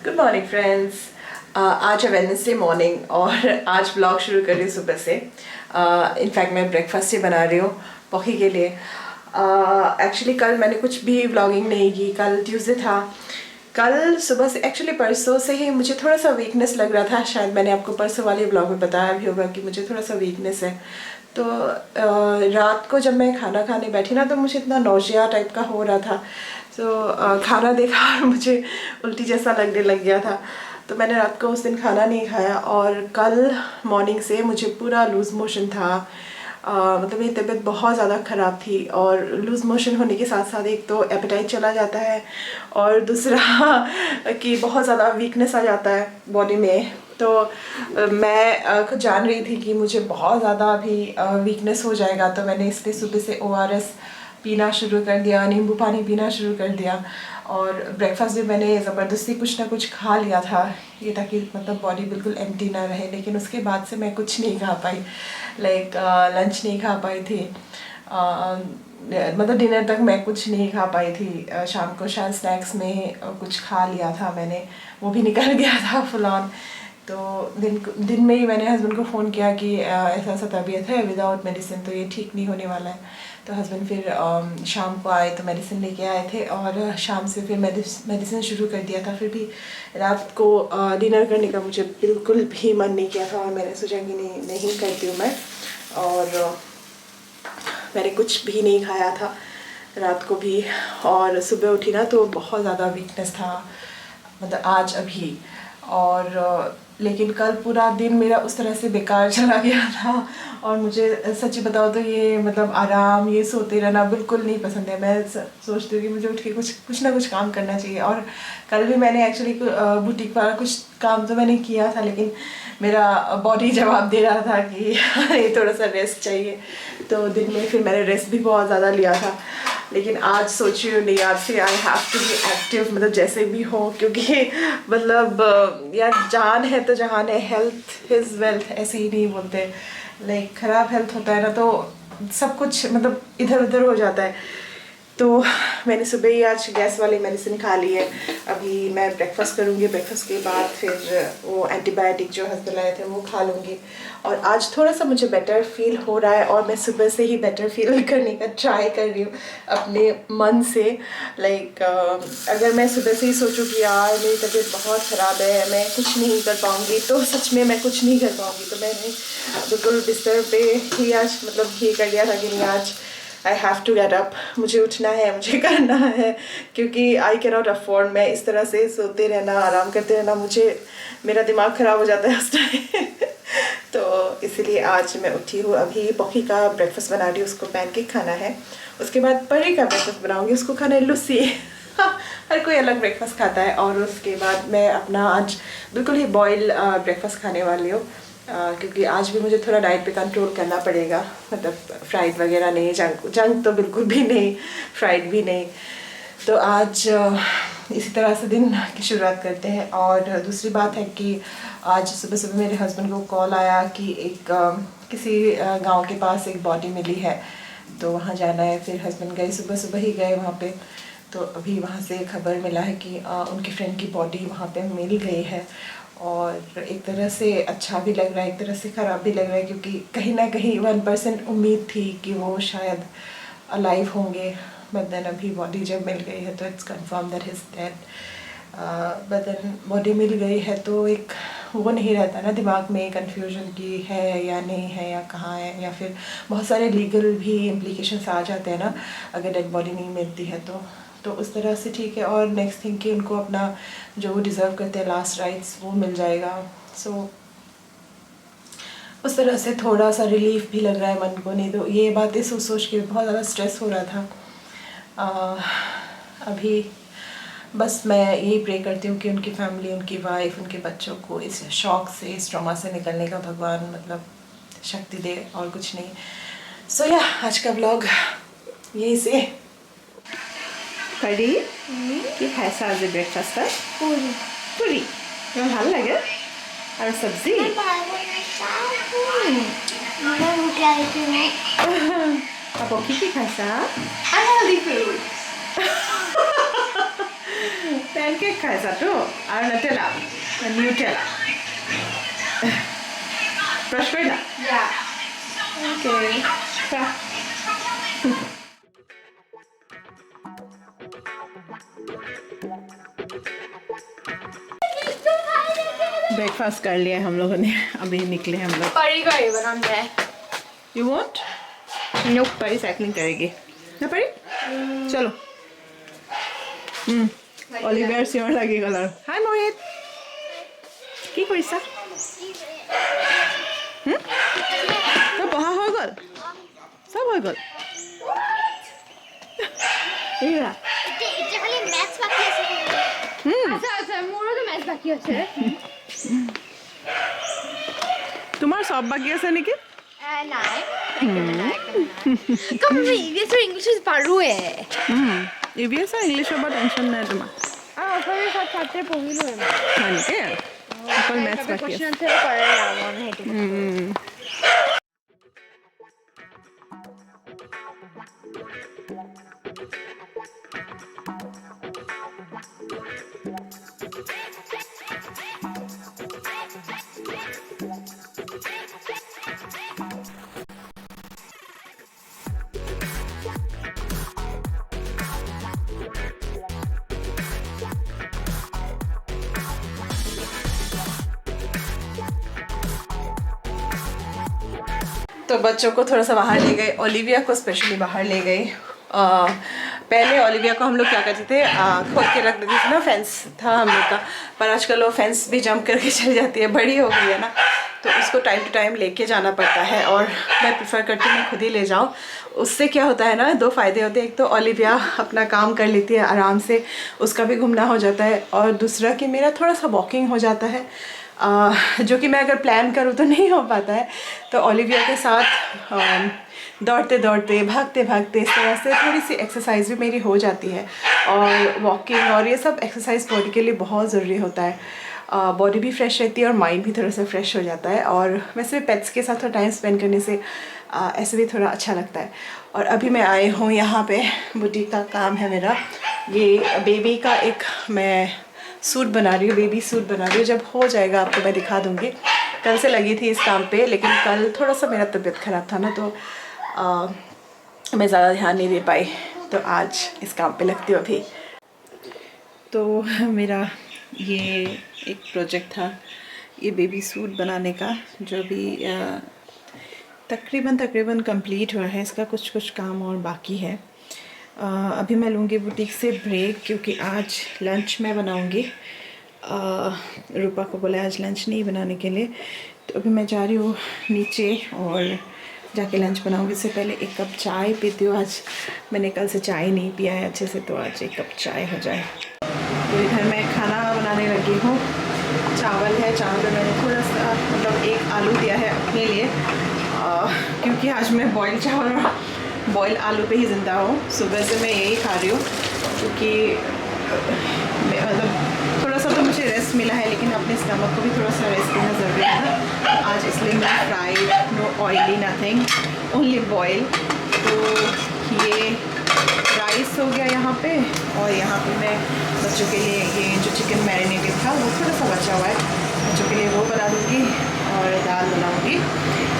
Good morning friends. आज है Wednesday morning और आज ब्लॉग शुरू कर रही हूँ सुबह से। इनफैक्ट मैं ब्रेकफास्ट ही बना रही हूँ पॉकी के लिए। एक्चुअली कल मैंने कुछ भी व्लॉगिंग नहीं की। कल ट्यूसडे था। कल सुबह से एक्चुअली परसों से ही मुझे थोड़ा सा वीकनेस लग रहा था। शायद मैंने आपको परसों वाले व्लॉग में बताया भी होगा कि मुझे थोड़ा सा वीकनेस है। तो रात को जब मैं खाना खाने बैठी ना तो मुझे इतना नौशिया टाइप का हो रहा था। तो खाना देखा और मुझे उल्टी जैसा लगने लग गया था। तो मैंने रात को उस दिन खाना नहीं खाया और कल मॉर्निंग से मुझे पूरा लूज़ मोशन था। मतलब मेरी तबीयत बहुत ज़्यादा ख़राब थी और लूज़ मोशन होने के साथ साथ एक तो एपेटाइट चला जाता है और दूसरा कि बहुत ज़्यादा वीकनेस आ जाता है बॉडी में। तो मैं खुद जान रही थी कि मुझे बहुत ज़्यादा अभी वीकनेस हो जाएगा। तो मैंने इसलिए सुबह से ORS पीना शुरू कर दिया, नींबू पानी पीना शुरू कर दिया और ब्रेकफास्ट भी मैंने ज़बरदस्ती कुछ ना कुछ खा लिया था ये ताकि मतलब बॉडी बिल्कुल एम्प्टी ना रहे। लेकिन उसके बाद से मैं कुछ नहीं खा पाई। लाइक लंच नहीं खा पाई थी। मतलब डिनर तक मैं कुछ नहीं खा पाई थी। शाम को शायद स्नैक्स में कुछ खा लिया था मैंने, वो भी निकल गया था फुल ऑन। तो दिन में ही मैंने हस्बैंड को फ़ोन किया कि ऐसा ऐसा तबीयत है विदाउट मेडिसिन तो ये ठीक नहीं होने वाला है। तो हस्बैंड फिर शाम को आए तो मेडिसिन लेके आए थे और शाम से फिर मेडिसिन शुरू कर दिया था। फिर भी रात को डिनर करने का मुझे बिल्कुल भी मन नहीं किया था और मैंने सोचा कि नहीं करती हूँ मैं। और मैंने कुछ भी नहीं खाया था रात को भी। और सुबह उठी ना तो बहुत ज़्यादा वीकनेस था, मतलब आज अभी। और लेकिन कल पूरा दिन मेरा उस तरह से बेकार चला गया था और मुझे सच्ची बताओ तो ये मतलब आराम, ये सोते रहना बिल्कुल नहीं पसंद है। मैं सोचती हूँ कि मुझे उठ के कुछ ना कुछ काम करना चाहिए। और कल भी मैंने एक्चुअली बुटीक वाला कुछ काम तो मैंने किया था लेकिन मेरा बॉडी जवाब दे रहा था कि ये थोड़ा सा रेस्ट चाहिए। तो दिन में फिर मैंने रेस्ट भी बहुत ज़्यादा लिया था। लेकिन आज सोच रही हूँ नहीं, आज से I have to be active, मतलब जैसे भी हो, क्योंकि मतलब यार जान है तो जहान है। हेल्थ इज़ वेल्थ, ऐसे ही नहीं बोलते। लाइक ख़राब हेल्थ होता है ना तो सब कुछ मतलब इधर उधर हो जाता है। तो मैंने सुबह ही आज गैस वाली मेडिसिन खा ली है। अभी मैं ब्रेकफास्ट करूँगी, ब्रेकफास्ट के बाद फिर वो एंटीबायोटिक जो हस्बैंड लाए थे वो खा लूँगी। और आज थोड़ा सा मुझे बेटर फील हो रहा है और मैं सुबह से ही बेटर फील करने का ट्राई कर रही हूँ अपने मन से। लाइक अगर मैं सुबह से ही सोचूँ कि यार मेरी तबीयत बहुत ख़राब है, मैं कुछ नहीं कर पाऊँगी, तो सच में मैं कुछ नहीं कर पाऊँगी। तो मैंने बिल्कुल बिस्तर पे ही आज मतलब ये कर लिया था कि नहीं, आज I have to get up, मुझे उठना है, मुझे करना है, क्योंकि आई कैन नॉट अफोर्ड मैं इस तरह से सोते रहना, आराम करते रहना। मुझे मेरा दिमाग ख़राब हो जाता है उस टाइम। तो इसीलिए आज मैं उठी हूँ। अभी पॉकी का ब्रेकफास्ट बना रही हूँ, उसको पैनकेक खाना है। उसके बाद परी का ब्रेकफास्ट बनाऊँगी, उसको खाना है लस्सी। हर कोई अलग ब्रेकफास्ट खाता है। और उसके बाद मैं अपना आज बिल्कुल ही बॉयल ब्रेकफास्ट खाने वाली हूँ। क्योंकि आज भी मुझे थोड़ा डाइट पे कंट्रोल करना पड़ेगा। मतलब फ्राइड वगैरह नहीं, जंक तो बिल्कुल भी नहीं, फ्राइड भी नहीं। तो आज इसी तरह से दिन की शुरुआत करते हैं। और दूसरी बात है कि आज सुबह सुबह मेरे हस्बैंड को कॉल आया कि एक किसी गांव के पास एक बॉडी मिली है तो वहाँ जाना है। फिर हस्बैंड गए, सुबह सुबह ही गए वहाँ पे। तो अभी वहाँ से खबर मिला है कि उनके फ्रेंड की बॉडी वहाँ पे मिल गई है। और एक तरह से अच्छा भी लग रहा है, एक तरह से ख़राब भी लग रहा है, क्योंकि कहीं ना कहीं 1% उम्मीद थी कि वो शायद अलाइव होंगे। बट देन अभी बॉडी जब मिल गई है तो it's confirm that is dead. But then body मिल गई है तो एक वो नहीं रहता ना दिमाग में कन्फ्यूजन कि है या नहीं है या कहाँ है, या फिर बहुत सारे लीगल भी इम्प्लीकेशंस आ जाते हैं ना अगर डेड बॉडी नहीं मिलती है तो उस तरह से ठीक है। और नेक्स्ट थिंग कि उनको अपना जो वो डिज़र्व करते हैं लास्ट राइट्स वो मिल जाएगा। सो उस तरह से थोड़ा सा रिलीफ भी लग रहा है मन को। नहीं तो ये बातें सोच सोच के बहुत ज़्यादा स्ट्रेस हो रहा था। अभी बस मैं यही प्रे करती हूँ कि उनकी फैमिली, उनकी वाइफ, उनके बच्चों को इस शॉक से, इस ट्रॉमा से निकलने का भगवान मतलब शक्ति दे, और कुछ नहीं। सो या आज का ब्लॉग यही से। परी কি খাইছা আজি ব্ৰেকফাষ্টত? পুৰি তোমাৰ ভাল লাগে আৰু চব্জি আপু কি খাইছা? पैनकेक खाएছা तो और नटेला न्यूटेला ब्रश करिला ओके ब्रेकफास्ट कर लिया हम लोगों ने अभी निकले हम लोग यू वांट नो परी साइकिलिंग करेगी ना परी चलो অলিভিয়াৰ চিঞৰ লাগি গ'ল আৰু হাই মোহিত কি কৰিছা তই পঢ়া হৈ গ'ল চব হৈ গ'ল এৰা তোমাৰ সব বাকী আছে নেকি ইংলিছ পাৰোৱে EVS और इंग्लिश में टेंशन नहीं है तुम्हारा অসমীয়া সাত ছাত্ৰে পঢ়িলো हाँ निके अकल मैथ्स बाकी है क्वेश्चन आंसर কৰে ৰাৱণ হেতু तो बच्चों को थोड़ा सा बाहर ले गए ओलिविया को स्पेशली बाहर ले गए पहले ओलिविया को हम लोग क्या करते थे खोल के रख देते थे ना फेंस था हम लोग का पर आजकल वो फेंस भी जंप करके चली जाती है बड़ी हो गई है ना तो उसको टाइम टू टाइम लेके जाना पड़ता है और मैं प्रेफर करती हूँ मैं खुद ही ले जाऊँ उससे क्या होता है ना दो फ़ायदे होते हैं एक तो ओलिविया अपना काम कर लेती है आराम से उसका भी घूमना हो जाता है और दूसरा कि मेरा थोड़ा सा वॉकिंग हो जाता है जो कि मैं अगर प्लान करूँ तो नहीं हो पाता है तो ओलिविया के साथ दौड़ते दौड़ते भागते भागते इस तरह से थोड़ी सी एक्सरसाइज भी मेरी हो जाती है और वॉकिंग और ये सब एक्सरसाइज बॉडी के लिए बहुत ज़रूरी होता है बॉडी भी फ्रेश रहती है और माइंड भी थोड़ा सा फ्रेश हो जाता है और वैसे पेट्स के साथ थोड़ा टाइम स्पेंड करने से ऐसे भी थोड़ा अच्छा लगता है और अभी मैं आई हूँ यहाँ पे बुटीक का काम है मेरा ये बेबी का एक मैं सूट बना रही हूँ बेबी सूट बना रही हूँ जब हो जाएगा आपको मैं दिखा दूँगी कल से लगी थी इस काम पे लेकिन कल थोड़ा सा मेरा तबीयत ख़राब था ना तो मैं ज़्यादा ध्यान नहीं दे पाई तो आज इस काम पे लगती हूँ अभी तो मेरा ये एक प्रोजेक्ट था ये बेबी सूट बनाने का जो भी तकरीबन कंप्लीट हुआ है इसका कुछ काम और बाकी है अभी मैं लूँगी बुटीक से ब्रेक क्योंकि आज लंच मैं बनाऊँगी रूपा को बोला आज लंच नहीं बनाने के लिए तो अभी मैं जा रही हूँ नीचे और जाके लंच बनाऊँगी इससे पहले एक कप चाय पीती हूँ आज मैंने कल से चाय नहीं पिया है अच्छे से तो आज एक कप चाय हो जाए तो इधर मैं खाना बनाने लगी हूँ चावल है चावल में मैंने थोड़ा सा मतलब एक आलू दिया है अपने लिए क्योंकि आज मैं बॉयल चावल और बॉयल आलू पे ही ज़िंदा हूँ सुबह से मैं यही खा रही हूँ क्योंकि मतलब थोड़ा सा तो मुझे रेस्ट मिला है लेकिन अपने स्टमक को भी थोड़ा सा रेस्ट देना ज़रूरी है ना आज इसलिए मैं fried no oily nothing only boil तो ये राइस हो गया यहाँ पे और यहाँ पे मैं बच्चों के लिए ये जो चिकन मैरिनेटेड था वो थोड़ा सा बचा हुआ है बच्चों के लिए वो बना दूँगी और दाल बनाऊँगी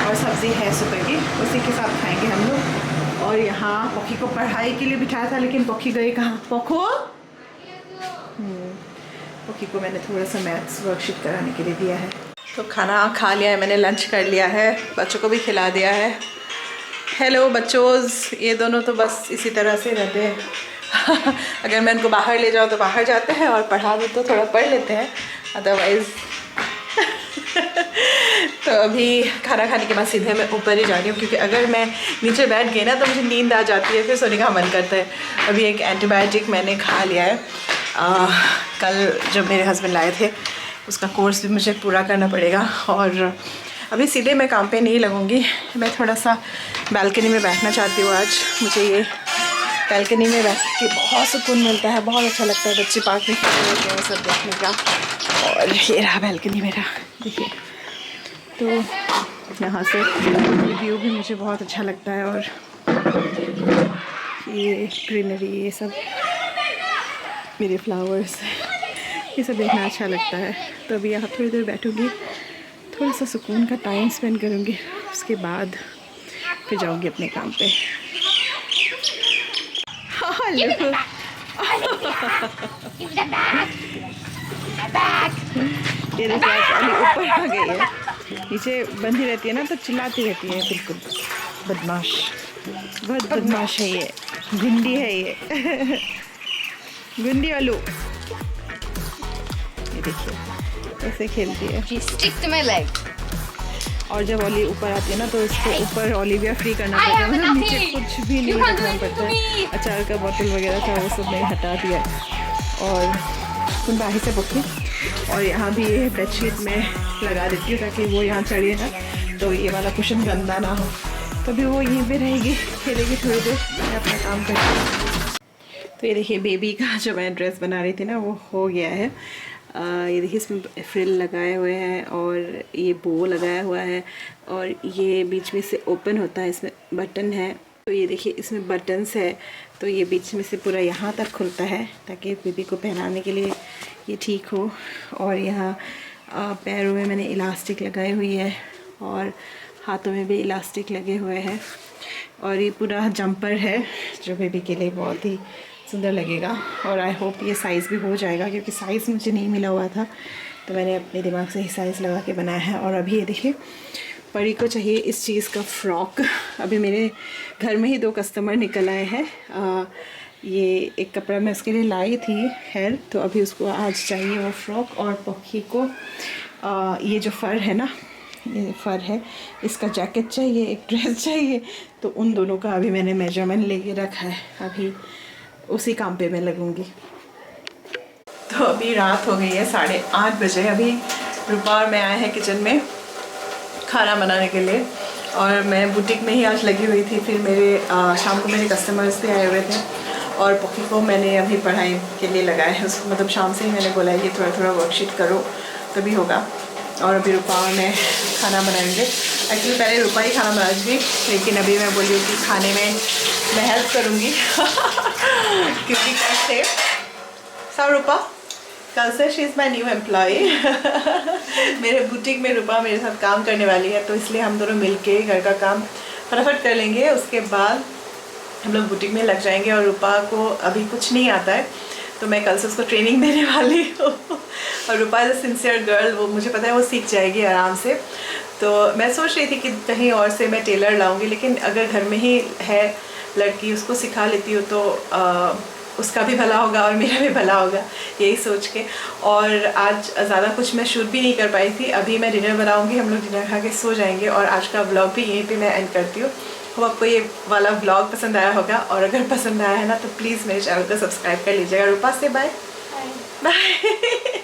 और सब्ज़ी है सुबह की उसी के साथ खाएंगे हम लोग और यहाँ पोखी को पढ़ाई के लिए बिठाया था लेकिन पोखी गई कहाँ पोखो पोखी को मैंने थोड़ा सा मैथ्स वर्कशीट कराने के लिए दिया है तो खाना खा लिया है मैंने लंच कर लिया है बच्चों को भी खिला दिया है हेलो बच्चोज़ ये दोनों तो बस इसी तरह से रहते हैं अगर मैं उनको बाहर ले जाऊँ तो बाहर जाते हैं और पढ़ा दूँ तो थोड़ा पढ़ लेते हैं अदरवाइज़ तो अभी खाना खाने के बाद सीधे मैं ऊपर ही जा रही हूँ क्योंकि अगर मैं नीचे बैठ गई ना तो मुझे नींद आ जाती है फिर सोने का मन करता है अभी एक एंटीबायोटिक मैंने खा लिया है कल जब मेरे हस्बैंड लाए थे उसका कोर्स भी मुझे पूरा करना पड़ेगा और अभी सीधे मैं काम पे नहीं लगूँगी मैं थोड़ा सा बालकनी में बैठना चाहती हूँ आज मुझे ये बालकनी में बैठ के बहुत सुकून मिलता है बहुत अच्छा लगता है बच्चे पार्क में खेल रहे हैं सब देखने का और ये रहा बालकनी मेरा देखिए तो यहाँ से व्यू भी मुझे बहुत अच्छा लगता है और ये ग्रीनरी ये सब मेरे फ्लावर्स, ये सब देखना अच्छा लगता है। तो अभी यहाँ थोड़ी देर बैठूँगी, थोड़ा सा सुकून का टाइम स्पेंड करूँगी, उसके बाद फिर जाऊँगी अपने काम पे। हेलो ये देखिए अली ऊपर आ गई है, नीचे बंधी रहती है ना तो चिल्लाती रहती है, बिल्कुल बदमाश, बहुत बदमाश है ये, गुंडी है ये गुंडी आलू। ये देखिए ऐसे खेलती है। Stick to my leg. और जब ओली ऊपर आती है ना तो इसको ऊपर ओलिविया फ्री करना पड़ता है, मतलब नीचे कुछ भी नहीं रखना पड़ता है। अचार का बोतल वगैरह था वो सब मैंने हटा दिया और सुन बाहर से बुकी। और यहाँ भी ये बेडशीट में लगा देती हूँ ताकि वो यहाँ चढ़िए ना तो ये वाला कुशन गंदा ना हो। तभी वो यहीं पे रहेगी, खेलेगी थोड़ी देर, मैं अपना काम करती। तो ये देखिए बेबी का जो मैं ड्रेस बना रही थी ना वो हो गया है। ये देखिए इसमें फ्रिल लगाए हुए हैं और ये बो लगाया हुआ है और ये बीच में से ओपन होता है, इसमें बटन है। तो ये देखिए इसमें बटन्स है तो ये बीच में से पूरा यहाँ तक खुलता है ताकि बेबी को पहनाने के लिए ये ठीक हो। और यहाँ पैरों में मैंने इलास्टिक लगाई हुई है और हाथों में भी इलास्टिक लगे हुए हैं। और ये पूरा जंपर है जो बेबी के लिए बहुत ही सुंदर लगेगा। और आई होप ये साइज़ भी हो जाएगा क्योंकि साइज़ मुझे नहीं मिला हुआ था तो मैंने अपने दिमाग से ही साइज़ लगा के बनाया है। और अभी ये देखिए परी को चाहिए इस चीज़ का फ़्रॉक। अभी मेरे घर में ही 2 कस्टमर निकल आए हैं। ये एक कपड़ा मैं उसके लिए लाई थी हेयर, तो अभी उसको आज चाहिए वो फ़्रॉक। और पखी को ये जो फ़र है ना, ये फ़र है, इसका जैकेट चाहिए, एक ड्रेस चाहिए। तो उन दोनों का अभी मैंने मेजरमेंट लेके रखा है, अभी उसी काम पे मैं लगूंगी। तो अभी रात हो गई है 8:30 बजे। अभी रूपा और मैं आए हैं किचन में खाना बनाने के लिए और मैं बुटीक में ही आज लगी हुई थी। फिर मेरे शाम को मेरे कस्टमर्स भी आए हुए थे और पखी को मैंने अभी पढ़ाई के लिए लगाया है। उसको मतलब शाम से ही मैंने बोला है कि थोड़ा थोड़ा वर्कशीट करो तभी होगा। और अभी रूपा और मैं खाना बनाएंगे। एक्चुअली पहले रूपा ही खाना बनाती थी लेकिन अभी मैं बोली हूँ कि खाने में मैं हेल्प करूँगी क्योंकि कल से सब रूपा कल से she is my new employee मेरे बुटीक में रूपा मेरे साथ काम करने वाली है तो इसलिए हम दोनों मिलके घर का काम फटाफट कर लेंगे। उसके बाद हम लोग बुटीक में लग जाएंगे। और रूपा को अभी कुछ नहीं आता है तो मैं कल से उसको ट्रेनिंग देने वाली हूँ और रूपा इज़ अ सिंसियर गर्ल, वो मुझे पता है वो सीख जाएगी आराम से। तो मैं सोच रही थी कि कहीं और से मैं टेलर लाऊंगी लेकिन अगर घर में ही है लड़की उसको सिखा लेती हूँ तो उसका भी भला होगा और मेरा भी भला होगा, यही सोच के। और आज ज़्यादा कुछ मैं शूट भी नहीं कर पाई थी। अभी मैं डिनर बनाऊँगी, हम लोग डिनर खा के सो जाएंगे और आज का व्लॉग भी यहीं पे मैं एंड करती हूँ। तो आपको ये वाला व्लॉग पसंद आया होगा और अगर पसंद आया है ना तो प्लीज़ मेरे चैनल को सब्सक्राइब कर लीजिएगा। रूपा से बाय बाय।